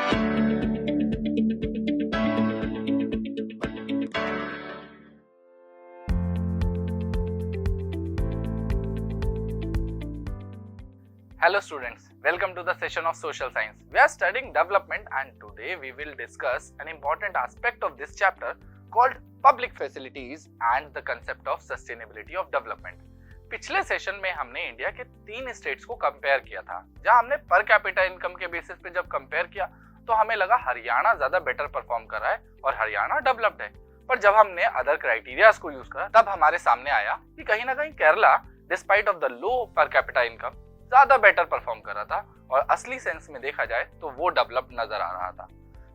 Hello students, welcome to the session of Social Science. We are studying development and today we will discuss an important aspect of this chapter called public facilities and the concept of sustainability of development. पिछले session में हमने India के 3 states को compare किया था, जहां हमने per capita income के बेसिस पे जब कंपेयर किया तो हमें लगा हरियाणा ज्यादा बेटर परफॉर्म कर रहा है और हरियाणा डेवलप्ड है। पर जब हमने अदर क्राइटेरियाज को यूज करा तब हमारे सामने आया कि कहीं ना कहीं Kerala despite of the low per capita income ज्यादा बेटर परफॉर्म कर रहा था और असली सेंस में देखा जाए तो वो डेवलप नजर आ रहा था।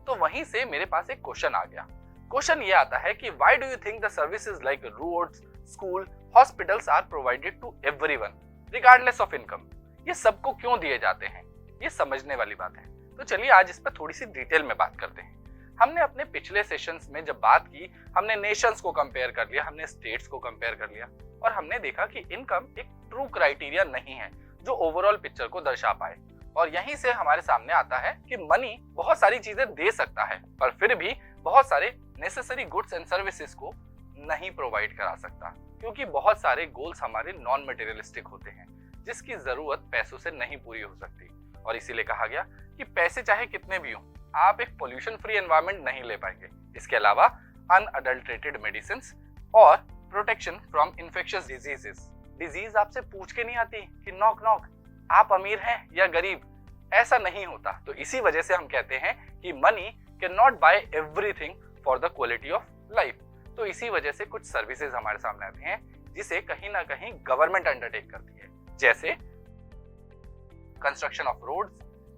तो वहीं से मेरे पास एक क्वेश्चन आ गया। क्वेश्चन ये आता है कि why do you think the services like roads, school, hospitals are provided to everyone regardless of income? ये सबको क्यों दिए जाते हैं? ये समझने वाली बात है। तो चलिए आज इस पर थोड़ी सी डिटेल में बात करते हैं। हमने अपने पिछले सेशंस में जब बात की, हमने नेशंस को कंपेयर कर लिया, हमने स्टेट्स को कंपेयर कर लिया और हमने देखा कि इनकम एक ट्रू क्राइटेरिया नहीं है जो ओवरऑल पिक्चर को दर्शा पाए। और यहीं से हमारे सामने आता है कि मनी बहुत सारी चीजें दे सकता है पर फिर भी बहुत सारे नेसेसरी गुड्स एंड सर्विसेज को नहीं प्रोवाइड करा सकता, क्योंकि बहुत सारे गोल्स हमारे नॉन मटेरियलिस्टिक होते हैं जिसकी जरूरत पैसों से नहीं पूरी हो सकती। और इसीलिए कहा गया कि पैसे चाहे कितने भी हों, आप एक पोल्यूशन फ्री एनवायरनमेंट नहीं ले पाएंगे। इसके अलावा अनअडल्ट्रेटेड मेडिसिन और protection from infectious diseases. Disease आपसे पूछ के नहीं आती कि नॉक नॉक आप अमीर हैं या गरीब, ऐसा नहीं होता। तो इसी वजह से हम कहते हैं कि money can not buy everything for the quality of life. तो इसी वजह से कुछ सर्विसेज हमारे सामने आती हैं जिसे कहीं ना कहीं गवर्नमेंट अंडरटेक करती है, जैसे construction of roads,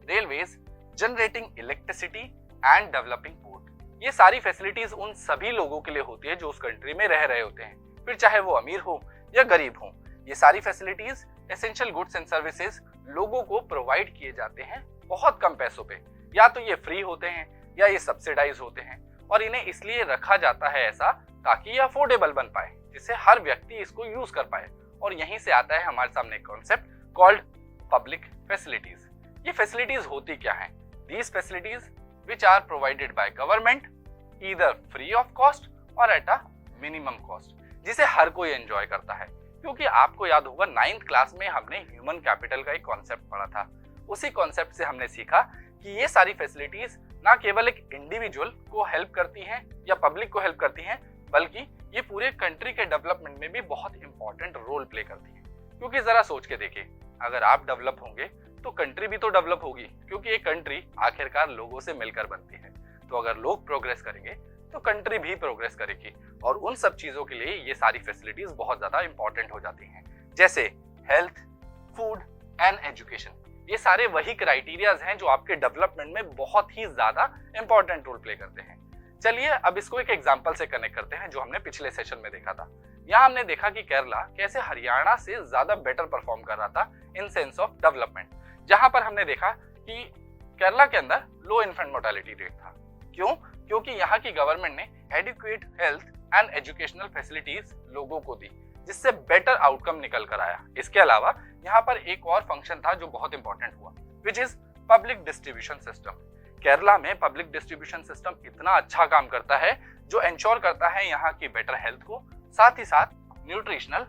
railways, generating electricity and developing port. ये सारी फैसिलिटीज उन सभी लोगों के लिए होती है जो उस कंट्री में रह रहे होते हैं, फिर चाहे वो अमीर हो या गरीब हो। ये सारी facilities, essential goods and services लोगों को प्रोवाइड किए जाते हैं बहुत कम पैसों पे। या तो ये फ्री होते हैं या ये सब्सिडाइज होते हैं और इन्हें इसलिए रखा जाता है ऐसा ताकि ये अफोर्डेबल बन पाए, जिससे हर व्यक्ति इसको यूज कर पाए। और यहीं से आता है हमारे सामने कॉन्सेप्ट कॉल्ड पब्लिक फैसिलिटीज। ये फैसिलिटीज होती क्या है? These facilities which are provided by government either free of cost और एट अ मिनिमम कॉस्ट, जिसे हर कोई एंजॉय करता है। क्योंकि आपको याद होगा 9th क्लास में हमने ह्यूमन कैपिटल का एक कॉन्सेप्ट पढ़ा था। उसी कॉन्सेप्ट से हमने सीखा कि ये सारी फैसिलिटीज ना केवल एक इंडिविजुअल को हेल्प करती हैं या पब्लिक को हेल्प करती हैं, बल्कि ये पूरे कंट्री के डेवलपमेंट में भी बहुत इंपॉर्टेंट रोल प्ले करती हैं। क्योंकि जरा सोच के देखिए, अगर आप डेवलप होंगे तो कंट्री भी तो डेवलप होगी, क्योंकि एक कंट्री आखिरकार लोगों से मिलकर बनती है। तो अगर लोग प्रोग्रेस करेंगे तो कंट्री भी प्रोग्रेस करेगी और उन सब चीजों के लिए ये सारी फैसिलिटीज बहुत ज्यादा इंपॉर्टेंट हो जाती हैं, जैसे हेल्थ, फूड एंड एजुकेशन। ये सारे वही क्राइटेरियाज हैं जो आपके डेवलपमेंट में बहुत ही ज्यादा इंपॉर्टेंट रोल प्ले करते हैं। चलिए अब इसको एक एग्जांपल से कनेक्ट करते हैं जो हमने पिछले सेशन में देखा था। यहाँ हमने देखा कि केरला कैसे हरियाणा से ज्यादा बेटर परफॉर्म कर रहा था इन सेंस ऑफ डेवलपमेंट, जहां पर हमने देखा कि केरला के अंदर लो इन्फेंट मोर्टेलिटी रेट था। क्यों? क्योंकि यहाँ की गवर्नमेंट ने adequate health and educational facilities लोगों को दी, जिससे बेटर आउटकम निकल कर आया। इसके अलावा यहाँ पर एक और फंक्शन था जो बहुत इंपॉर्टेंट हुआ, which is public distribution system. Kerala में पब्लिक डिस्ट्रीब्यूशन सिस्टम इतना अच्छा काम करता है जो इंश्योर करता है यहाँ की बेटर हेल्थ को, साथ ही साथ न्यूट्रिशनल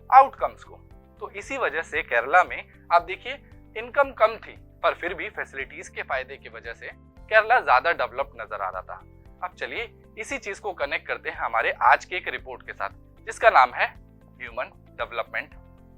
आउटकम्स को। तो इसी वजह से केरला में आप देखिए इनकम कम थी पर फिर भी फैसिलिटीज के फायदे की वजह से केरला ज्यादा डेवलप नजर आ रहा था। अब चलिए इसी चीज को कनेक्ट करते हैं हमारे आज के एक रिपोर्ट के साथ, जिसका नाम है human development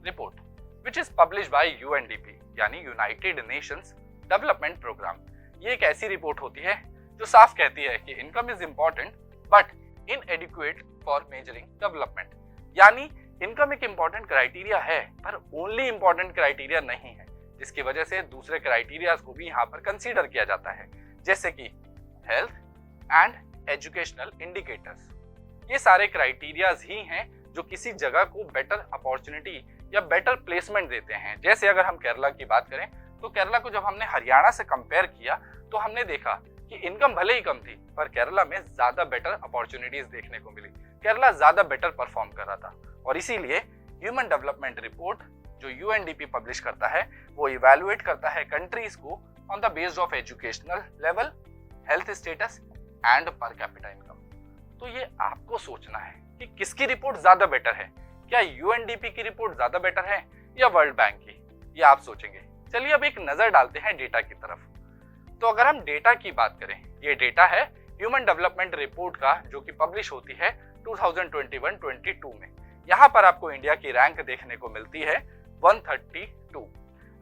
report, which is publish by UNDP यानी यूनाइटेड नेशंस डेवलपमेंट प्रोग्राम। ये एक ऐसी रिपोर्ट होती है जो साफ कहती है कि income is important but इनएडिक्वेट for measuring development. यानी इनकम एक इंपॉर्टेंट क्राइटेरिया है पर ओनली इंपॉर्टेंट क्राइटेरिया नहीं है, जिसकी वजह से दूसरे क्राइटेरियाज को भी यहाँ पर कंसीडर किया जाता है, जैसे कि हेल्थ एंड एजुकेशनल इंडिकेटर्स। ये सारे क्राइटेरियाज ही हैं जो किसी जगह को बेटर अपॉर्चुनिटी या बेटर प्लेसमेंट देते हैं। जैसे अगर हम केरला की बात करें तो केरला को जब हमने हरियाणा से कंपेयर किया तो हमने देखा कि इनकम भले ही कम थी पर केरला में ज्यादा बेटर अपॉर्चुनिटीज देखने को मिली। केरला ज्यादा बेटर परफॉर्म कर रहा था और इसीलिए ह्यूमन डेवलपमेंट रिपोर्ट जो यूएनडीपी पब्लिश करता है वो इवैल्यूएट करता है कंट्रीज को on the basis of educational level, health status and per capita income। तो ये आपको सोचना है कि किसकी रिपोर्ट ज्यादा बेटर है, क्या यूएनडीपी की रिपोर्ट ज्यादा बेटर है या वर्ल्ड बैंक की, ये आप सोचेंगे। चलिए अब एक नजर डालते हैं डेटा की तरफ। तो अगर हम डेटा की बात करें, ये डेटा है ह्यूमन डेवलपमेंट रिपोर्ट का जो कि पब्लिश होती है 2021-22 में। यहाँ पर आपको इंडिया की रैंक देखने को मिलती है 132।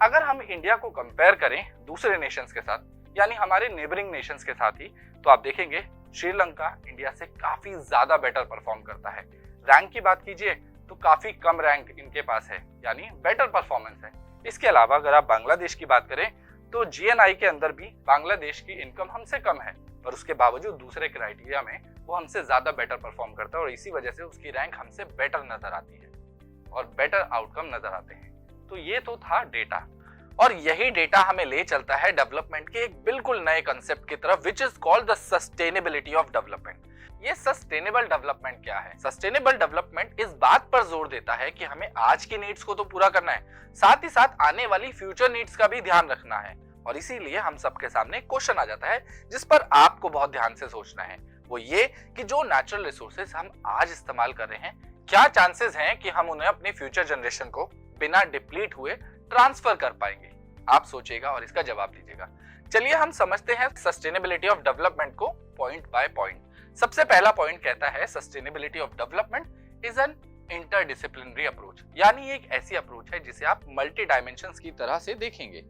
अगर हम इंडिया को कंपेयर करें दूसरे नेशंस के साथ, यानी हमारे नेबरिंग नेशंस के साथ ही, तो आप देखेंगे श्रीलंका इंडिया से काफी ज्यादा बेटर परफॉर्म करता है। रैंक की बात कीजिए तो काफी कम रैंक इनके पास है, यानी बेटर परफॉर्मेंस है। इसके अलावा अगर आप बांग्लादेश की बात करें तो जीएनआई के अंदर भी बांग्लादेश की इनकम हमसे कम है, पर उसके बावजूद दूसरे क्राइटेरिया में वो हमसे ज्यादा बेटर परफॉर्म करता है और इसी वजह से उसकी रैंक हमसे बेटर नजर आती है और बेटर आउटकम नजर आते हैं। तो ये तो था डेटा, और यही डेटा हमें ले चलता है डेवलपमेंट के एक बिल्कुल नए कंसेप्ट की तरफ, which is called the sustainability of development. ये सस्टेनेबल डेवलपमेंट क्या है? सस्टेनेबल डेवलपमेंट इस बात पर जोर देता है कि हमें आज की नीड्स को तो पूरा करना है, साथ ही साथ आने वाली फ्यूचर नीड्स का भी ध्यान रखना है। और इसीलिए हम सबके सामने क्वेश्चन आ जाता है जिस पर आपको बहुत ध्यान से सोचना है, वो ये कि जो नेचुरल रिसोर्सेज हम आज इस्तेमाल कर रहे हैं, क्या चांसेस हैं कि हम उन्हें अपनी फ्यूचर जनरेशन को बिना डिप्लीट हुए ट्रांसफर कर पाएंगे? आप सोचिएगा और इसका जवाब दीजिएगा। चलिए हम समझते हैं सस्टेनेबिलिटी ऑफ डेवलपमेंट को पॉइंट बाय पॉइंट। सबसे पहला पॉइंट कहता है sustainability of development is an interdisciplinary approach, यानी एक ऐसी अप्रोच है जिसे आप मल्टी डायमेंशंस की तरह से देखेंगे।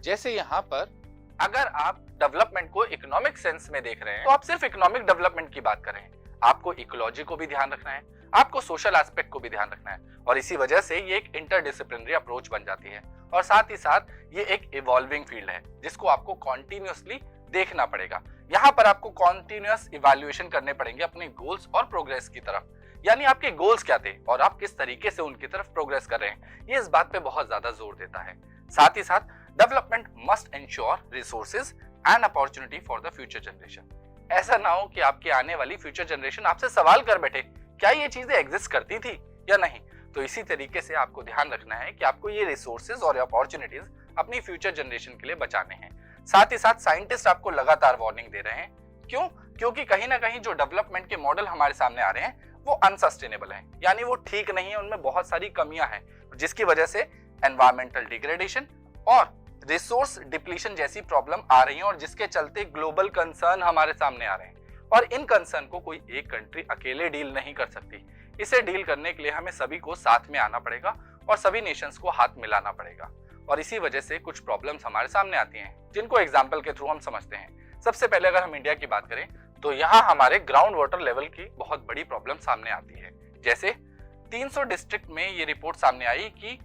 जैसे यहाँ पर अगर आप डेवलपमेंट को इकोनॉमिक सेंस में देख रहे हैं तो आप सिर्फ इकोनॉमिक डेवलपमेंट की बात कर रहे हैं, आपको इकोलॉजी को भी ध्यान रखना है, आपको सोशल एस्पेक्ट को भी ध्यान रखना है, और इसी वजह से ये एक इंटरडिसिप्लिनरी अप्रोच बन जाती है। और साथ ही साथ ये एक इवॉल्विंग फील्ड है जिसको आपको कॉन्टिन्यूसली देखना पड़ेगा। यहाँ पर आपको कॉन्टिन्यूस इवैल्यूएशन करने पड़ेंगे अपने गोल्स और प्रोग्रेस की तरफ, यानी आपके गोल्स क्या थे और आप किस तरीके से उनकी तरफ प्रोग्रेस कर रहे हैं, ये इस बात पे बहुत ज्यादा जोर देता है। साथ ही साथ development must ensure resources and opportunity for the future generation. ऐसा ना हो कि आपकी आने वाली फ्यूचर जनरेशन आपसे सवाल कर बैठे क्या ये चीजें एग्जिस्ट करती थी या नहीं। तो इसी तरीके से आपको ध्यान रखना है कि आपको ये रिसोर्सेज और अपॉर्चुनिटीज अपनी फ्यूचर जनरेशन के लिए बचाने हैं। साथ ही साथ साइंटिस्ट आपको लगातार वार्निंग दे रहे हैं। क्यों? क्योंकि कहीं ना कहीं जो डेवलपमेंट के मॉडल हमारे सामने आ रहे हैं वो अनसस्टेनेबल हैं, यानी वो ठीक नहीं है, उनमें बहुत सारी कमियां हैं, जिसकी वजह से एनवायरमेंटल डिग्रेडेशन और रिसोर्स डिप्लीशन जैसी प्रॉब्लम आ रही है और जिसके चलते ग्लोबल कंसर्न हमारे सामने आ रहे हैं। और इन कंसर्न को कोई एक कंट्री अकेले डील नहीं कर सकती। इसे डील करने के लिए हमें सभी को साथ में आना पड़ेगा और सभी नेशंस को हाथ मिलाना पड़ेगा। और इसी वजह से कुछ प्रॉब्लम्स हमारे सामने आती हैं जिनको एग्जाम्पल के थ्रू हम समझते हैं। सबसे पहले अगर हम इंडिया की बात करें तो यहाँ हमारे ग्राउंड वाटर लेवल की बहुत बड़ी प्रॉब्लम सामने आती है। जैसे 300 डिस्ट्रिक्ट में ये रिपोर्ट सामने आई कि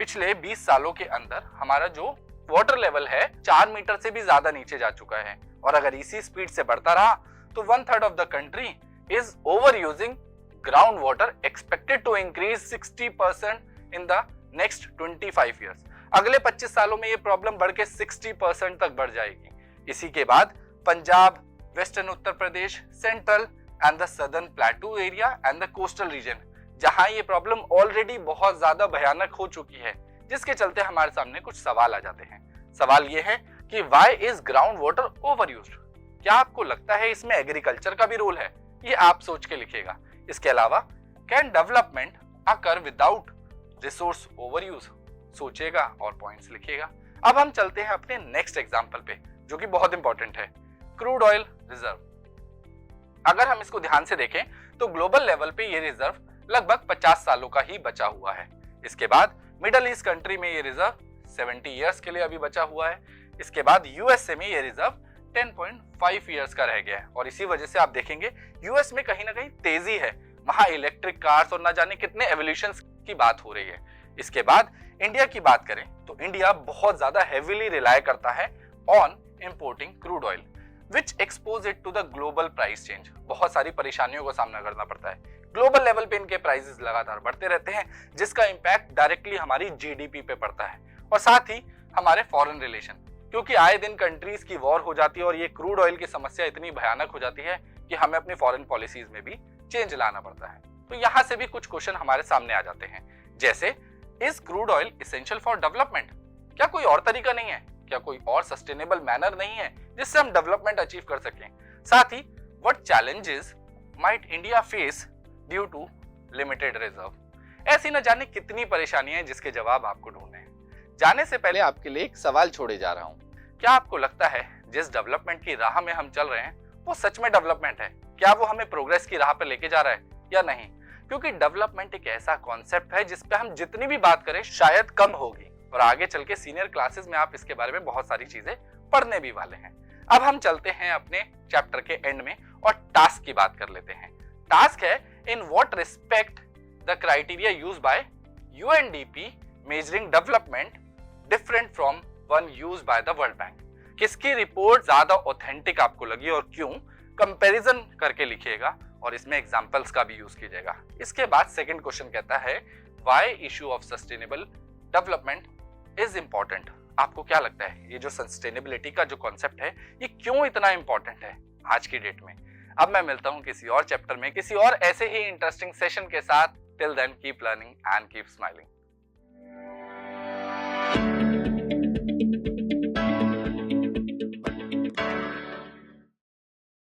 पिछले 20 सालों के अंदर हमारा जो वाटर लेवल है 4 मीटर से भी ज्यादा नीचे जा चुका है, और अगर इसी स्पीड से बढ़ता रहा तो 1/3 of the country is over using ground water, expected to increase 60% in the next 25 years. अगले 25 सालों में ये प्रॉब्लम बढ़ के 60% तक बढ़ जाएगी। इसी के बाद Punjab, western Uttar Pradesh, central and the southern प्लेटू area and the coastal region, जहां ये प्रॉब्लम ऑलरेडी बहुत ज्यादा भयानक हो चुकी है, जिसके चलते हमारे सामने कुछ सवाल आ जाते हैं। सवाल ये है कि why is ground water over used? क्या आपको लगता है इसमें एग्रीकल्चर का भी रोल है? ये आप सोच के लिखिएगा। इसके अलावा can development occur without resource over use? सोचिएगा और पॉइंट्स लिखिएगा। अब हम चलते हैं अपने नेक्स्ट एग्जांपल पे जो कि बहुत इंपॉर्टेंट है, क्रूड ऑयल रिजर्व। अगर हम इसको ध्यान से देखें तो ग्लोबल लेवल पे ये रिजर्व लगभग 50 सालों का ही बचा हुआ है। इसके बाद मिडल ईस्ट कंट्री में ये रिजर्व 70 इयर्स के लिए अभी बचा हुआ है। इसके बाद यूएसए में ये रिजर्व 10.5 इयर्स का रह गया है, और इसी वजह से आप देखेंगे यूएस में कहीं ना कहीं तेजी है, वहां इलेक्ट्रिक कार्स और ना जाने कितने एवोल्यूशन की बात हो रही है। इसके बाद इंडिया की बात करें तो इंडिया बहुत ज्यादा हेवीली रिलाय करता है on importing crude oil which expose it to the global price change. बहुत सारी परेशानियों का सामना करना पड़ता है, ग्लोबल लेवल पे इनके प्राइसेस लगातार बढ़ते रहते हैं, जिसका इंपैक्ट डायरेक्टली हमारी जीडीपी पे पड़ता है और साथ ही हमारे फॉरेन रिलेशन, क्योंकि आए दिन कंट्रीज की वॉर हो जाती है और ये क्रूड ऑयल की समस्या इतनी भयानक हो जाती है कि हमें अपनी फॉरेन पॉलिसीज में भी चेंज लाना पड़ता है। तो यहाँ से भी कुछ क्वेश्चन हमारे सामने आ जाते हैं, जैसे is crude oil essential for development? क्या कोई और तरीका नहीं है क्या कोई और सस्टेनेबल मैनर नहीं है जिससे हम डेवलपमेंट अचीव कर सकें? साथ ही what challenges might India face due to limited reserve? ऐसी न जाने कितनी परेशानियां हैं जिसके जवाब आपको ढूंढने हैं। जाने से पहले आपके लिए एक सवाल छोड़े जा रहा हूं। क्या आपको लगता है जिस डेवलपमेंट की राह में हम चल रहे हैं वो सच में डेवलपमेंट है? क्या वो हमें प्रोग्रेस की राह पर लेके जा रहा है या नहीं? क्योंकि डेवलपमेंट एक ऐसा कॉन्सेप्ट है जिस पे हम जितनी भी बात करें शायद कम होगी, और आगे चल के सीनियर क्लासेस में आप इसके बारे में बहुत सारी चीजें पढ़ने भी वाले हैं। अब हम चलते हैं अपने चैप्टर के एंड में और टास्क की बात कर लेते हैं। टास्क है in what respect the criteria used by UNDP measuring development different from one used by the world bank? किसकी रिपोर्ट ज्यादा ऑथेंटिक आपको लगी और क्यों? कंपैरिजन करके लिखिएगा और इसमें एग्जांपल्स का भी यूज कीजिएगा। इसके बाद सेकंड क्वेश्चन कहता है why issue of sustainable development is important? आपको क्या लगता है ये जो सस्टेनेबिलिटी का जो कॉन्सेप्ट है ये क्यों इतना इंपॉर्टेंट है आज की डेट में? अब मैं मिलता हूं किसी और चैप्टर में किसी और ऐसे ही इंटरेस्टिंग सेशन के साथ। Till then keep learning and keep smiling.